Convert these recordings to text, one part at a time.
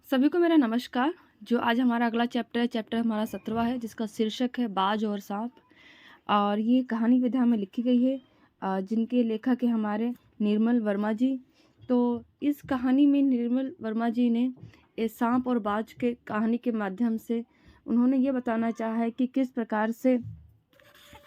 सभी को मेरा नमस्कार। जो आज हमारा अगला चैप्टर है, चैप्टर हमारा 17वां है, जिसका शीर्षक है बाज और सांप। और ये कहानी विधा में लिखी गई है, जिनके लेखक है हमारे निर्मल वर्मा जी। तो इस कहानी में निर्मल वर्मा जी ने इस सांप और बाज के कहानी के माध्यम से उन्होंने ये बताना चाहा है कि किस प्रकार से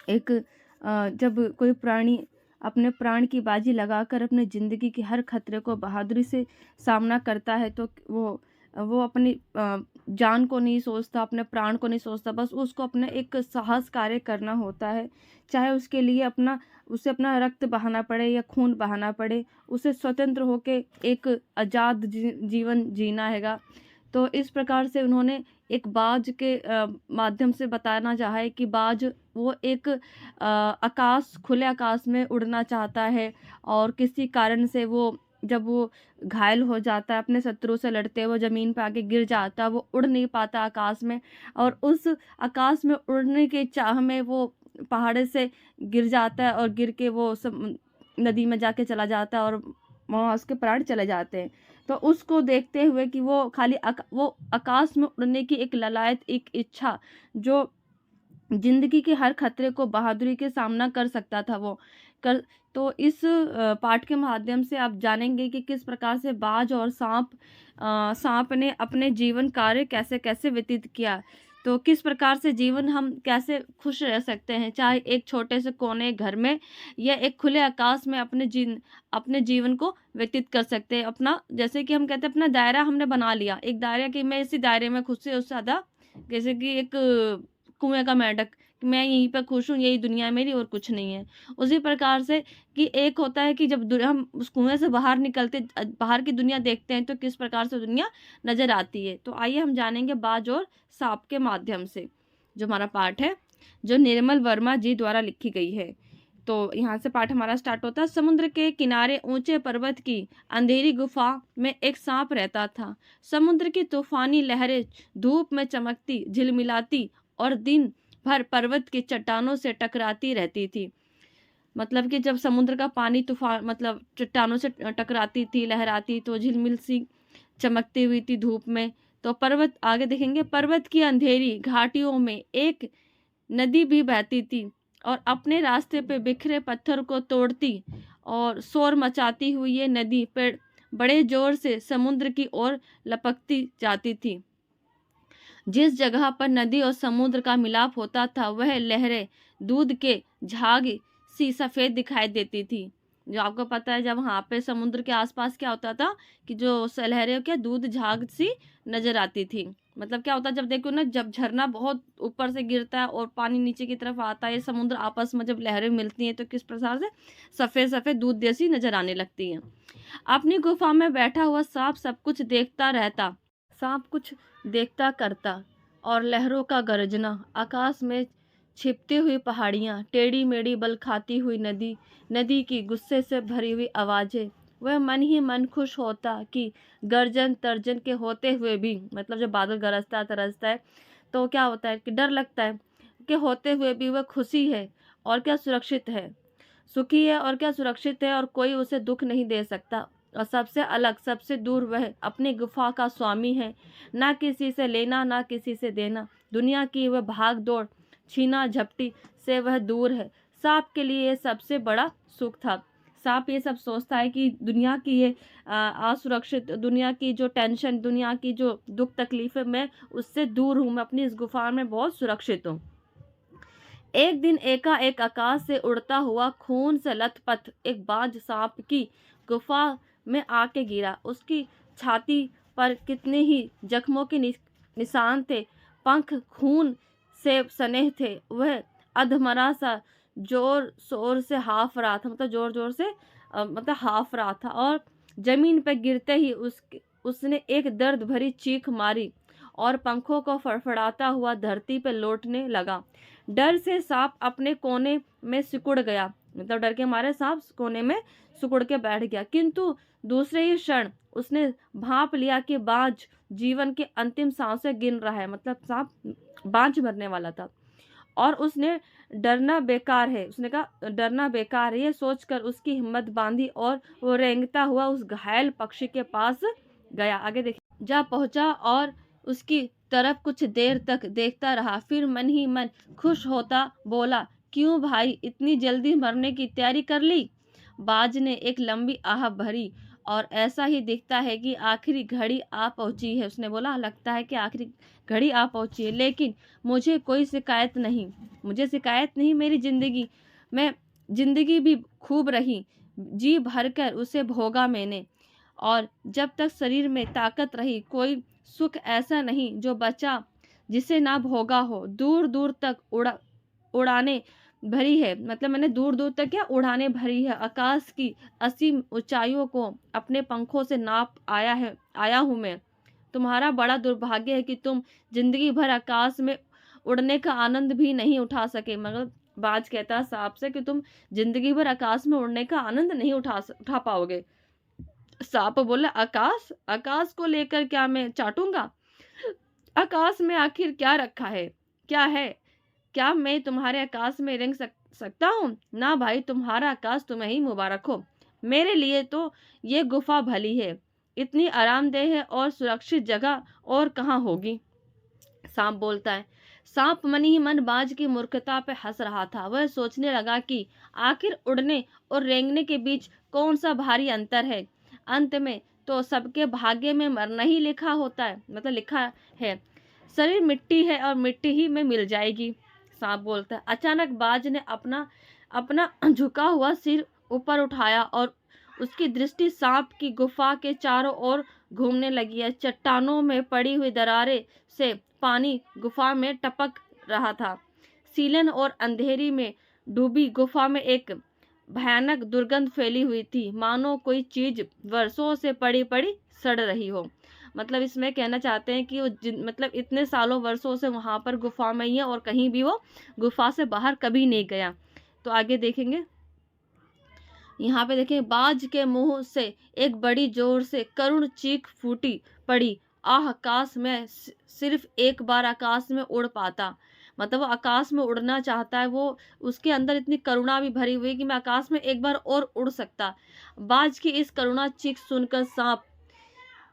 एक जब कोई प्राणी अपने प्राण की बाजी लगाकर अपने ज़िंदगी के हर खतरे को बहादुरी से सामना करता है, तो वो अपनी जान को नहीं सोचता, अपने प्राण को नहीं सोचता, बस उसको अपने एक साहस कार्य करना होता है। चाहे उसके लिए उसे अपना रक्त बहाना पड़े या खून बहाना पड़े, उसे स्वतंत्र होके एक आज़ाद जीवन जीना हैगा। तो इस प्रकार से उन्होंने एक बाज के माध्यम से बताना चाहा है कि बाज वो एक खुले आकाश में उड़ना चाहता है, और किसी कारण से जब वो घायल हो जाता है, अपने शत्रु से लड़ते हुए ज़मीन पे आके गिर जाता है, वो उड़ नहीं पाता आकाश में, और उस आकाश में उड़ने की चाह में वो पहाड़ से गिर जाता है, और गिर के वो सब नदी में जाके चला जाता है, और वहाँ उसके प्राण चले जाते हैं। तो उसको देखते हुए कि वो आकाश में उड़ने की एक ललायत, एक इच्छा, जो ज़िंदगी के हर खतरे को बहादुरी के सामना कर सकता था, वो कर तो इस पाठ के माध्यम से आप जानेंगे कि किस प्रकार से बाज और सांप ने अपने जीवन कार्य कैसे-कैसे व्यतीत किया। तो किस प्रकार से जीवन हम कैसे खुश रह सकते हैं, चाहे एक छोटे से कोने घर में या एक खुले आकाश में अपने जीवन को व्यतीत कर सकते हैं। अपना, जैसे कि हम कहते हैं, अपना दायरा हमने बना लिया, एक दायरा कि मैं इसी दायरे में खुश से उससे ज़्यादा, जैसे कि एक कुएँ का मेंढक, कि मैं यहीं पे खुश हूँ, यही दुनिया है मेरी और कुछ नहीं है। उसी प्रकार से कि एक होता है कि जब हम उस कुएँ से बाहर निकलते बाहर की दुनिया देखते हैं, तो किस प्रकार से दुनिया नज़र आती है। तो आइए हम जानेंगे बाज और सांप के माध्यम से, जो हमारा पाठ है, जो निर्मल वर्मा जी द्वारा लिखी गई है। तो यहाँ से पाठ हमारा स्टार्ट होता है। समुद्र के किनारे ऊंचे पर्वत की अंधेरी गुफा में एक सांप रहता था। समुद्र की तूफानी लहरें धूप में चमकती, झिलमिलाती और दिन भर पर्वत की चट्टानों से टकराती रहती थी। मतलब कि जब समुद्र का पानी तूफान मतलब चट्टानों से टकराती थी, लहराती, तो झिलमिल सी चमकती हुई थी धूप में। तो पर्वत, आगे देखेंगे, पर्वत की अंधेरी घाटियों में एक नदी भी बहती थी, और अपने रास्ते पे बिखरे पत्थर को तोड़ती और शोर मचाती हुई ये नदी पेड़ बड़े जोर से समुद्र की ओर लपकती जाती थी। जिस जगह पर नदी और समुद्र का मिलाप होता था, वह लहरें दूध के झाग सी सफेद दिखाई देती थी। जो आपको पता है, जब वहां पे समुद्र के आसपास क्या होता था कि जो लहरें क्या दूध झाग सी नजर आती थी। मतलब क्या होता है, जब देखो ना, जब झरना बहुत ऊपर से गिरता है और पानी नीचे की तरफ आता है, समुद्र आपस में जब लहरें मिलती हैं, तो किस प्रकार से सफेद सफेद दूध जैसी नजर आने लगती है। अपनी गुफा में बैठा हुआ सांप सब कुछ देखता रहता, सांप कुछ देखता करता, और लहरों का गरजना, आकाश में छिपती हुई पहाड़ियाँ, टेढ़ी मेढ़ी बल खाती हुई नदी, नदी की गुस्से से भरी हुई आवाजें, वह मन ही मन खुश होता कि गर्जन तर्जन के होते हुए भी, मतलब जब बादल गरजता तरसता है, तो क्या होता है कि डर लगता है, कि होते हुए भी वह खुशी है और क्या सुरक्षित है, सुखी है और क्या सुरक्षित है, और कोई उसे दुख नहीं दे सकता। और सबसे अलग, सबसे दूर वह अपनी गुफा का स्वामी है, ना किसी से लेना ना किसी से देना, दुनिया की वह भाग दौड़, छीना झपटी से वह दूर है। सांप के लिए ये सबसे बड़ा सुख था। सांप ये सब सोचता है कि दुनिया की ये असुरक्षित, दुनिया की जो टेंशन, दुनिया की जो दुख तकलीफें, मैं उससे दूर हूँ, मैं अपनी इस गुफा में बहुत सुरक्षित हूँ। एक दिन एकाएक आकाश से उड़ता हुआ खून से लथपथ एक बाज सांप की गुफा में आके गिरा। उसकी छाती पर कितने ही जख्मों के निशान थे, पंख खून से सने थे। वह अधमरा सा जोर शोर से हाफ रहा था, मतलब जोर जोर से मतलब हाफ रहा था, और जमीन पर गिरते ही उसने एक दर्द भरी चीख मारी और पंखों को फड़फड़ाता हुआ धरती पर लौटने लगा। डर से सांप अपने कोने में सिकुड़ गया, मतलब डर के मारे सांप कोने में सिकुड़ के बैठ गया। किंतु दूसरे ही क्षण उसने भांप लिया कि बाज जीवन के अंतिम सांसें गिन रहा है, मतलब सांप बाज मरने वाला था। और उसने डरना बेकार है, उसने कहा डरना बेकार है, ये सोचकर उसकी हिम्मत बांधी और वो रेंगता हुआ उस घायल पक्षी के पास गया। आगे देखिए, जा पहुंचा और उसकी तरफ कुछ देर तक देखता रहा। फिर मन ही मन खुश होता बोला, क्यों भाई, इतनी जल्दी मरने की तैयारी कर ली? बाज ने एक लंबी आह भरी, और ऐसा ही दिखता है कि आखिरी घड़ी आ पहुंची है। उसने बोला, लगता है कि आखिरी घड़ी आ पहुंची है, लेकिन मुझे कोई शिकायत नहीं। मुझे शिकायत नहीं, मेरी जिंदगी, मैं जिंदगी भी खूब रही, जी भरकर उसे भोगा मैंने। और जब तक शरीर में ताकत रही, कोई सुख ऐसा नहीं जो बचा जिसे ना भोगा हो। दूर दूर तक उड़ाने भरी है, मतलब मैंने दूर दूर तक क्या उड़ाने भरी है। आकाश की असीम ऊंचाइयों को अपने पंखों से नाप आया हूं मैं। तुम्हारा बड़ा दुर्भाग्य है कि तुम जिंदगी भर आकाश में उड़ने का आनंद भी नहीं उठा सके। मगर बाज कहता है सांप से कि तुम जिंदगी भर आकाश में उड़ने का आनंद नहीं उठा पाओगे। सांप बोला, आकाश, आकाश को लेकर क्या मैं चाटूंगा? आकाश में आखिर क्या रखा है? क्या है? क्या मैं तुम्हारे आकाश में रेंग सकता हूँ? ना भाई, तुम्हारा आकाश तुम्हें ही मुबारक हो। मेरे लिए तो ये गुफा भली है। इतनी आरामदेह और सुरक्षित जगह और कहाँ होगी? सांप बोलता है। सांप मन ही मन बाज की मूर्खता पे हंस रहा था। वह सोचने लगा कि आखिर उड़ने और रेंगने के बीच कौन सा भारी अंतर है। अंत में तो सबके भाग्य में मरना ही लिखा होता है, मतलब लिखा है। शरीर मिट्टी है और मिट्टी ही में मिल जाएगी। सांप बोलता है। अचानक बाज ने अपना अपना झुका हुआ सिर ऊपर उठाया और उसकी दृष्टि सांप की गुफा के चारों ओर घूमने लगी है। चट्टानों में पड़ी हुई दरारें से पानी गुफा में टपक रहा था। सीलन और अंधेरी में डूबी गुफा में एक भयानक दुर्गंध फैली हुई थी, मानो कोई चीज वर्षों से पड़ी पड़ी सड़ रही हो। मतलब इसमें कहना चाहते हैं कि वो मतलब इतने सालों वर्षों से वहां पर गुफा में ही है और कहीं भी वो गुफा से बाहर कभी नहीं गया। तो आगे देखेंगे। यहाँ पे देखें, बाज के मुंह से एक बड़ी जोर से करुण चीख फूटी पड़ी। आह, आकाश में सिर्फ एक बार आकाश में उड़ पाता। मतलब वो आकाश में उड़ना चाहता है, वो उसके अंदर इतनी करुणा भी भरी हुई है कि मैं आकाश में एक बार और उड़ सकता। बाज की इस करुणा चीख सुनकर सांप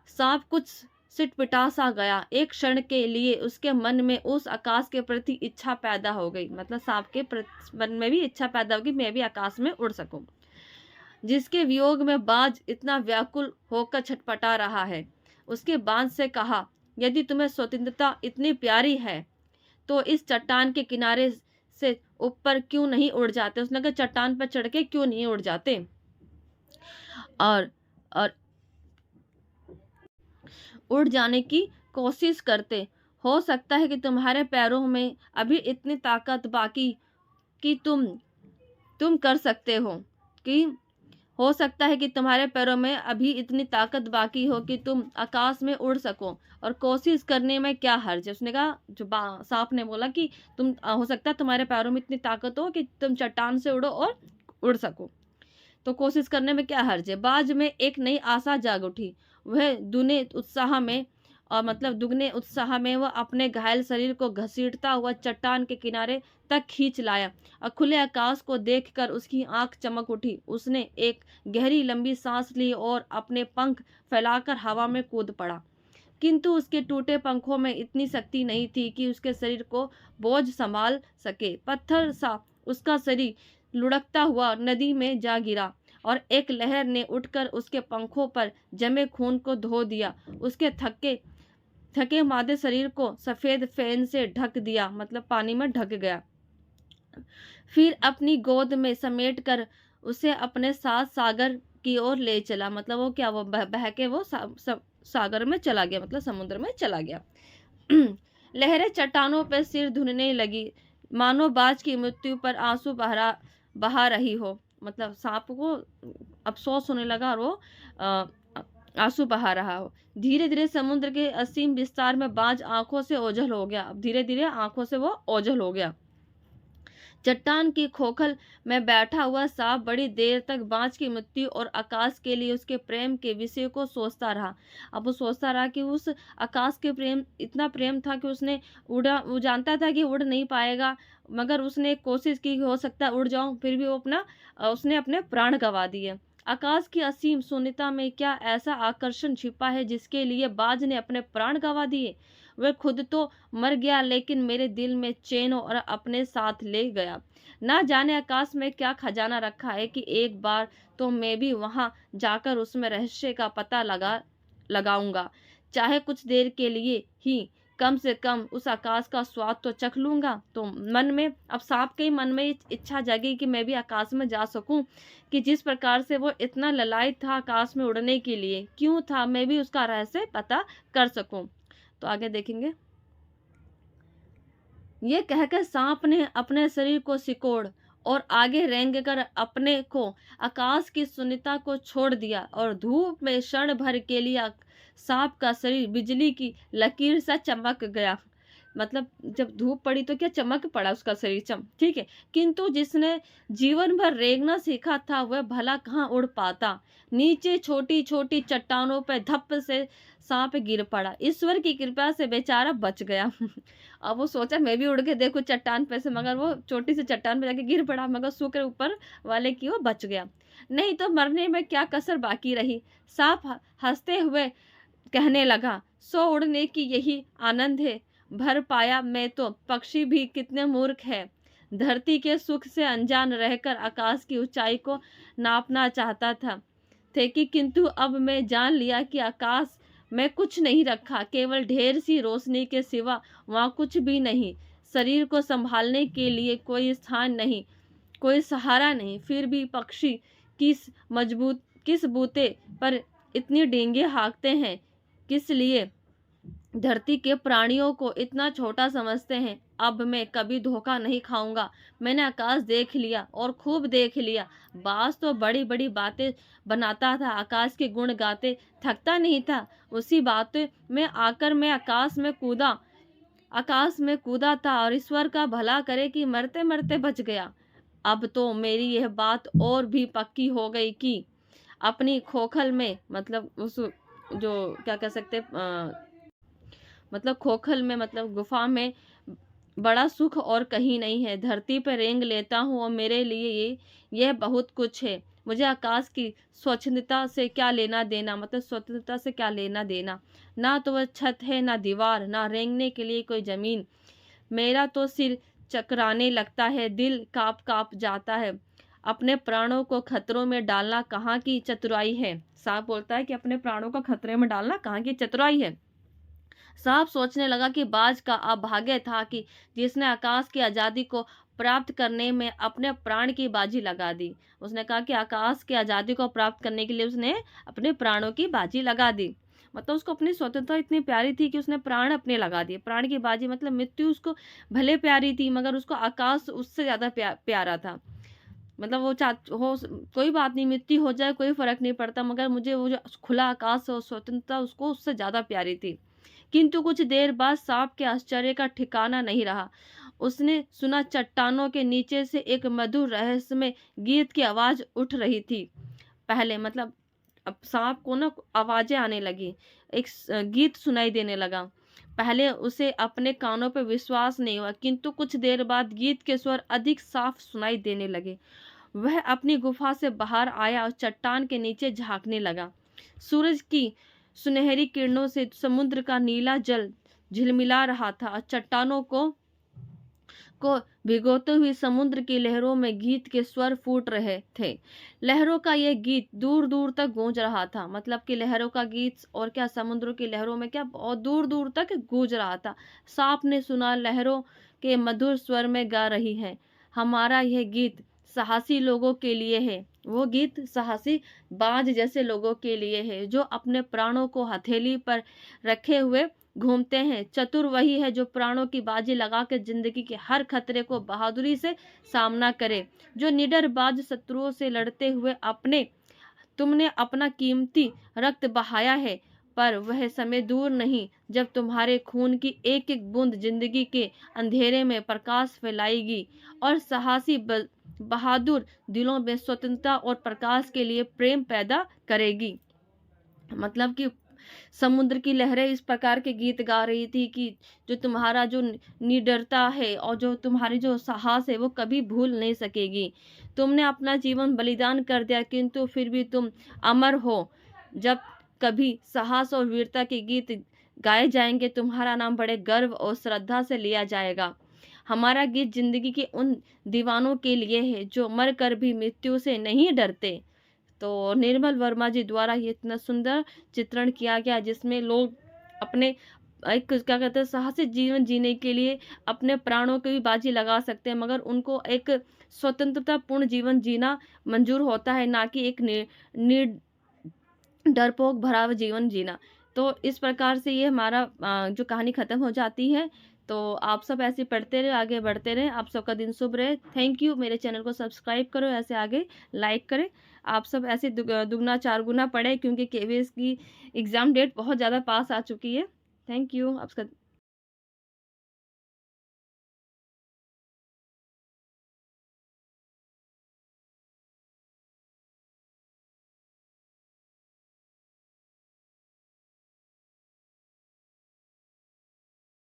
सांप कुछ सिटपिटा सा गया। एक क्षण के लिए उसके मन में उस आकाश के प्रति इच्छा पैदा हो गई। मतलब सांप के मन में भी इच्छा पैदा होगी, मैं भी आकाश में उड़ सकूं। जिसके वियोग में बाज इतना व्याकुल होकर छटपटा रहा है। उसके बाज से कहा, यदि तुम्हें स्वतंत्रता इतनी प्यारी है तो इस चट्टान के किनारे से ऊपर क्यों नहीं उड़ जाते? उसने कहा, चट्टान पर चढ़ के क्यों नहीं उड़ जाते और और उड़ जाने की कोशिश करते। हो सकता है कि तुम्हारे पैरों में अभी इतनी ताकत बाकी कि तुम कर सकते हो कि हो सकता है कि तुम्हारे पैरों में अभी इतनी ताकत बाकी हो कि तुम आकाश में उड़ सको, और कोशिश करने में क्या हर्ज है? उसने कहा, जो सांप ने बोला कि तुम हो सकता है तुम्हारे पैरों में इतनी ताकत हो कि तुम चट्टान से उड़ो और उड़ सको, तो कोशिश करने में क्या हर्ज है? बाज में एक नई आशा जाग उठी। वह दुगने उत्साह में वह अपने घायल शरीर को घसीटता हुआ चट्टान के किनारे तक खींच लाया, और खुले आकाश को देखकर उसकी आंख चमक उठी। उसने एक गहरी लंबी सांस ली और अपने पंख फैलाकर हवा में कूद पड़ा। किंतु उसके टूटे पंखों में इतनी शक्ति नहीं थी कि उसके शरीर को बोझ संभाल सके। पत्थर सा उसका शरीर लुढ़कता हुआ नदी में जा गिरा, और एक लहर ने उठकर उसके पंखों पर जमे खून को धो दिया। उसके थके मादे शरीर को सफेद फेन से ढक दिया, मतलब पानी में ढक गया। फिर अपनी गोद में समेट कर उसे अपने साथ सागर की ओर ले चला। मतलब वो क्या, वो बह के वो सागर में चला गया, मतलब समुद्र में चला गया। लहरें चट्टानों पर सिर धुनने लगी, मानो बाज की मृत्यु पर आंसू बहा रही हो। मतलब सांप को अफसोस होने लगा और वो आंसू बहा रहा हो। धीरे धीरे समुद्र के असीम विस्तार में बाज आंखों से ओझल हो गया। अब धीरे धीरे आंखों से वो ओझल हो गया। चट्टान की खोखल में बैठा हुआ सांप बड़ी देर तक बाज की मृत्यु और आकाश के लिए उसके प्रेम के विषय को सोचता रहा। अब वो सोचता रहा कि उस आकाश के प्रेम इतना प्रेम था कि वो जानता था कि उड़ नहीं पाएगा, मगर उसने कोशिश की, हो सकता है उड़ जाऊं, फिर भी उसने अपने प्राण गंवा दिए। आकाश की असीम शून्यता में क्या ऐसा आकर्षण छिपा है जिसके लिए बाज ने अपने प्राण गंवा दिए? वह खुद तो मर गया, लेकिन मेरे दिल में चैन और अपने साथ ले गया। ना जाने आकाश में क्या खजाना रखा है कि एक बार तो मैं भी वहां जाकर उसमें रहस्य का पता लगाऊंगा। चाहे कुछ देर के लिए ही, कम से कम उस आकाश का स्वाद तो चख लूंगा। तो मन में, अब सांप के मन में इच्छा जगी कि मैं भी आकाश में जा सकूं, कि जिस प्रकार से वो इतना ललायत था आकाश में उड़ने के लिए, क्यों था, मैं भी उसका रहस्य पता कर सकूं। तो आगे देखेंगे। ये कहकर सांप ने अपने शरीर को सिकोड़ और आगे रेंग कर अपने को आकाश की शून्यता को छोड़ दिया, और धूप में क्षण भर के लिए सांप का शरीर बिजली की लकीर सा चमक गया। मतलब जब धूप पड़ी तो क्या चमक पड़ा उसका शरीर, ठीक है। किंतु जिसने जीवन भर रेंगना सीखा था वह भला कहाँ उड़ पाता। नीचे छोटी छोटी चट्टानों पर धप से सांप गिर पड़ा। ईश्वर की कृपा से बेचारा बच गया। अब वो सोचा मैं भी उड़ के देखूं चट्टान पे से, मगर वो छोटी सी चट्टान पे जाके गिर पड़ा, मगर सूखे ऊपर वाले की वो बच गया। नहीं तो मरने में क्या कसर बाकी रही। सांप हंसते हुए कहने लगा, सो उड़ने की यही आनंद है। भर पाया मैं तो, पक्षी भी कितने मूर्ख है। धरती के सुख से अनजान रहकर आकाश की ऊंचाई को नापना चाहता था कि किंतु अब मैं जान लिया कि आकाश में कुछ नहीं रखा, केवल ढेर सी रोशनी के सिवा वहाँ कुछ भी नहीं। शरीर को संभालने के लिए कोई स्थान नहीं, कोई सहारा नहीं। फिर भी पक्षी किस बूते पर इतनी डींगे हाँकते हैं, किस लिए धरती के प्राणियों को इतना छोटा समझते हैं। अब मैं कभी धोखा नहीं खाऊंगा। मैंने आकाश देख लिया और खूब देख लिया। बाज तो बड़ी बड़ी बातें बनाता था, आकाश के गुण गाते थकता नहीं था। उसी बात में आकर मैं आकाश में कूदा था और ईश्वर का भला करे कि मरते मरते बच गया। अब तो मेरी यह बात और भी पक्की हो गई कि अपनी खोखल में, मतलब उस जो क्या कह सकते, मतलब खोखल में, मतलब गुफा में बड़ा सुख और कहीं नहीं है। धरती पर रेंग लेता हूँ और मेरे लिए यह बहुत कुछ है। मुझे आकाश की स्वच्छंदता से क्या लेना देना, मतलब स्वतंत्रता से क्या लेना देना। ना तो वह छत है, ना दीवार, ना रेंगने के लिए कोई जमीन। मेरा तो सिर चकराने लगता है, दिल काप काप जाता है। अपने प्राणों को खतरों में डालना कहाँ की चतुराई है। सांप बोलता है कि अपने प्राणों को खतरे में डालना कहाँ की चतुराई है। सांप सोचने लगा कि बाज का अभाग्य था कि जिसने आकाश की आजादी को प्राप्त करने में अपने प्राण की बाजी लगा दी। उसने कहा कि आकाश की आजादी को प्राप्त करने के लिए उसने अपने प्राणों की बाजी लगा दी। मतलब उसको अपनी स्वतंत्रता इतनी प्यारी थी कि उसने प्राण अपने लगा दिए। प्राण की बाजी मतलब मृत्यु उसको भले प्यारी थी, मगर उसको आकाश उससे ज्यादा प्यारा था। मतलब वो हो कोई बात नहीं, मृत्यु हो जाए कोई फर्क नहीं पड़ता, मगर मुझे वो जो खुला आकाश और स्वतंत्रता उसको उससे ज्यादा प्यारी थी। किंतु कुछ देर बाद सांप के आश्चर्य का ठिकाना नहीं रहा। उसने सुना चट्टानों के नीचे से एक मधुर रहस्यमय गीत की आवाज उठ रही थी। पहले मतलब अब सांप को ना आवाजें आने लगी, एक गीत सुनाई देने लगा। पहले उसे अपने कानों पर विश्वास नहीं हुआ, किंतु कुछ देर बाद गीत के स्वर अधिक साफ सुनाई देने लगे। वह अपनी गुफा से बाहर आया और चट्टान के नीचे झांकने लगा। सूरज की सुनहरी किरणों से समुद्र का नीला जल झिलमिला रहा था। चट्टानों को भिगोते हुए समुद्र की लहरों में गीत के स्वर फूट रहे थे। लहरों का यह गीत दूर दूर तक गूंज रहा था। मतलब कि लहरों का गीत और क्या, समुद्र की लहरों में क्या, बहुत दूर दूर तक गूंज रहा था। सांप ने सुना, लहरों के मधुर स्वर में गा रही है, हमारा यह गीत साहसी लोगों के लिए है। वो गीत साहसी बाज जैसे लोगों के लिए है, जो अपने प्राणों को हथेली पर रखे हुए घूमते हैं। चतुर वही है जो प्राणों की बाजी लगाकर जिंदगी के हर खतरे को बहादुरी से सामना करे। जो निडर बाज शत्रुओं से लड़ते हुए तुमने अपना कीमती रक्त बहाया है, पर वह समय दूर नहीं जब तुम्हारे खून की एक एक बूंद जिंदगी के अंधेरे में प्रकाश फैलाएगी और साहसी बहादुर दिलों में स्वतंत्रता और प्रकाश के लिए प्रेम पैदा करेगी। मतलब कि समुद्र की लहरें इस प्रकार के गीत गा रही थी कि जो तुम्हारा जो निडरता है और जो तुम्हारी जो साहस है वो कभी भूल नहीं सकेगी। तुमने अपना जीवन बलिदान कर दिया किंतु फिर भी तुम अमर हो। जब कभी साहस और वीरता के गीत गाए जाएंगे तुम्हारा नाम बड़े गर्व और श्रद्धा से लिया जाएगा। हमारा गीत जिंदगी के उन दीवानों के लिए है जो मर कर भी मृत्यु से नहीं डरते। तो निर्मल वर्मा जी द्वारा ये इतना सुंदर चित्रण किया गया जिसमें लोग अपने एक क्या कहते हैं साहसी जीवन जीने के लिए अपने प्राणों की भी बाजी लगा सकते हैं, मगर उनको एक स्वतंत्रता पूर्ण जीवन जीना मंजूर होता है, ना कि एक डरपोक भरा हुआ जीवन जीना। तो इस प्रकार से ये हमारा जो कहानी ख़त्म हो जाती है। तो आप सब ऐसे पढ़ते रहे, आगे बढ़ते रहे। आप सबका दिन शुभ रहे। Thank you. मेरे चैनल को सब्सक्राइब करो, ऐसे आगे लाइक करें। आप सब ऐसे दुगना चार गुना पढ़ें क्योंकि केवीएस की एग्ज़ाम डेट बहुत ज़्यादा पास आ चुकी है। Thank you. आपका